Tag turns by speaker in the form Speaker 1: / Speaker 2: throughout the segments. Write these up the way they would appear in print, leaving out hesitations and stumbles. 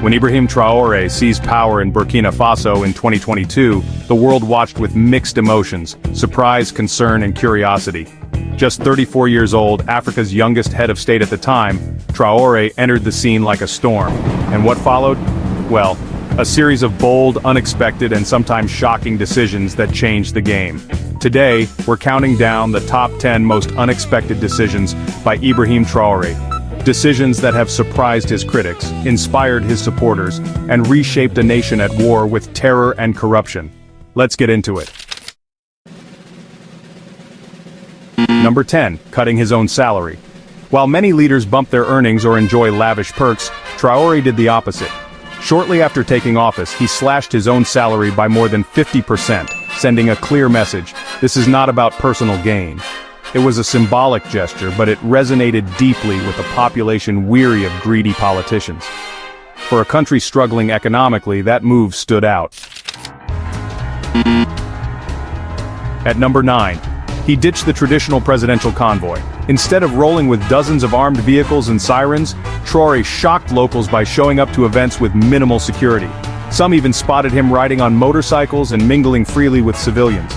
Speaker 1: When Ibrahim Traoré seized power in Burkina Faso in 2022, the world watched with mixed emotions: surprise, concern, and curiosity. Just 34 years old, Africa's youngest head of state at the time, Traoré entered the scene like a storm. And what followed? Well, a series of bold, unexpected, and sometimes shocking decisions that changed the game. Today, we're counting down the top 10 most unexpected decisions by Ibrahim Traoré. Decisions that have surprised his critics, inspired his supporters, and reshaped a nation at war with terror and corruption. Let's get into it. Number 10. Cutting his own salary. While many leaders bump their earnings or enjoy lavish perks, Traoré did the opposite. Shortly after taking office, he slashed his own salary by more than 50%, sending a clear message: this is not about personal gain. It was a symbolic gesture, but it resonated deeply with a population weary of greedy politicians. For a country struggling economically, that move stood out. At number 9. He ditched the traditional presidential convoy. Instead of rolling with dozens of armed vehicles and sirens, Traoré shocked locals by showing up to events with minimal security. Some even spotted him riding on motorcycles and mingling freely with civilians.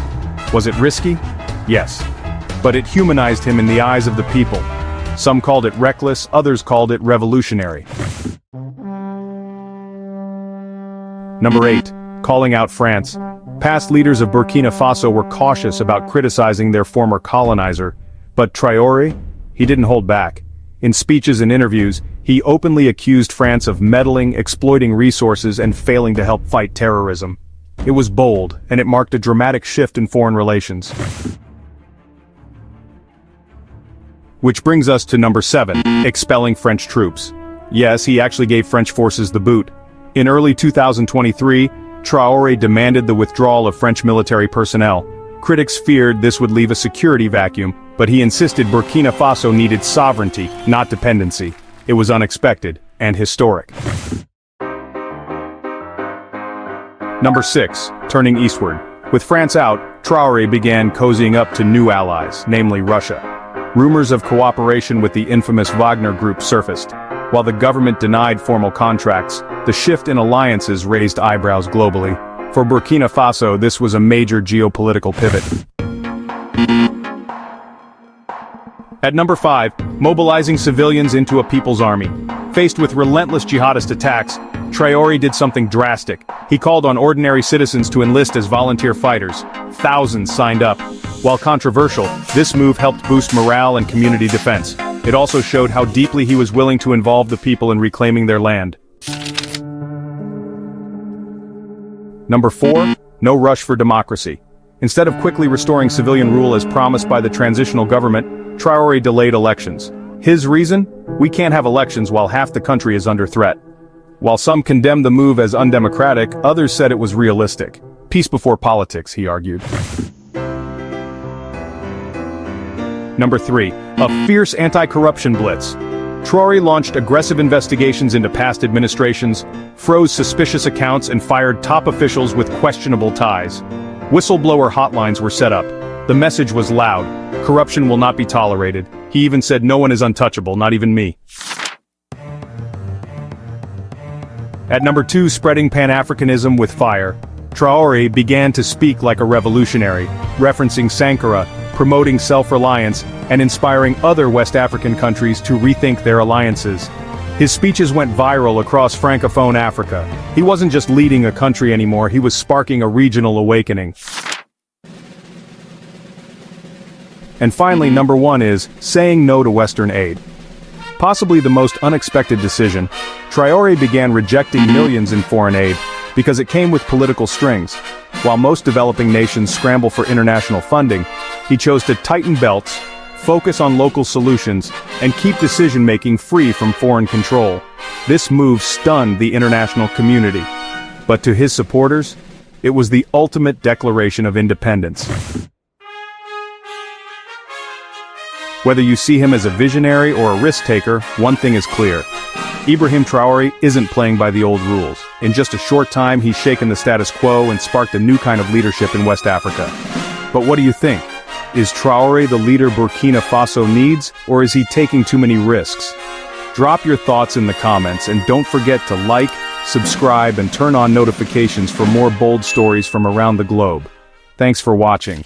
Speaker 1: Was it risky? Yes. But it humanized him in the eyes of the people. Some called it reckless, others called it revolutionary. Number 8. Calling out France. Past leaders of Burkina Faso were cautious about criticizing their former colonizer, but Traoré, he didn't hold back. In speeches and interviews, he openly accused France of meddling, exploiting resources, and failing to help fight terrorism. It was bold, and it marked a dramatic shift in foreign relations. Which brings us to number 7, expelling French troops. Yes, he actually gave French forces the boot. In early 2023, Traoré demanded the withdrawal of French military personnel. Critics feared this would leave a security vacuum, but he insisted Burkina Faso needed sovereignty, not dependency. It was unexpected and historic. Number 6, turning eastward. With France out, Traoré began cozying up to new allies, namely Russia. Rumors of cooperation with the infamous Wagner Group surfaced. While the government denied formal contracts, the shift in alliances raised eyebrows globally. For Burkina Faso, this was a major geopolitical pivot. At number 5, mobilizing civilians into a people's army. Faced with relentless jihadist attacks, Traoré did something drastic. He called on ordinary citizens to enlist as volunteer fighters. Thousands signed up. While controversial, this move helped boost morale and community defense. It also showed how deeply he was willing to involve the people in reclaiming their land. Number 4, no rush for democracy. Instead of quickly restoring civilian rule as promised by the transitional government, Traoré delayed elections. His reason? We can't have elections while half the country is under threat. While some condemned the move as undemocratic, others said it was realistic. Peace before politics, he argued. Number 3, a fierce anti-corruption blitz. Traoré launched aggressive investigations into past administrations, froze suspicious accounts, and fired top officials with questionable ties. Whistleblower hotlines were set up. The message was loud: corruption will not be tolerated. He even said no one is untouchable, not even me. At number 2, spreading Panafricanism with fire. Traoré began to speak like a revolutionary, referencing Sankara, promoting self-reliance, and inspiring other West African countries to rethink their alliances. His speeches went viral across Francophone Africa. He wasn't just leading a country anymore, he was sparking a regional awakening. And finally, number 1 is saying no to Western aid. Possibly the most unexpected decision, Traoré began rejecting millions in foreign aid because it came with political strings. While most developing nations scramble for international funding, he chose to tighten belts, focus on local solutions, and keep decision-making free from foreign control. This move stunned the international community. But to his supporters, it was the ultimate declaration of independence. Whether you see him as a visionary or a risk-taker, one thing is clear. Ibrahim Traoré isn't playing by the old rules. In just a short time, he's shaken the status quo and sparked a new kind of leadership in West Africa. But what do you think? Is Traoré the leader Burkina Faso needs, or is he taking too many risks? Drop your thoughts in the comments and don't forget to like, subscribe and turn on notifications for more bold stories from around the globe. Thanks for watching.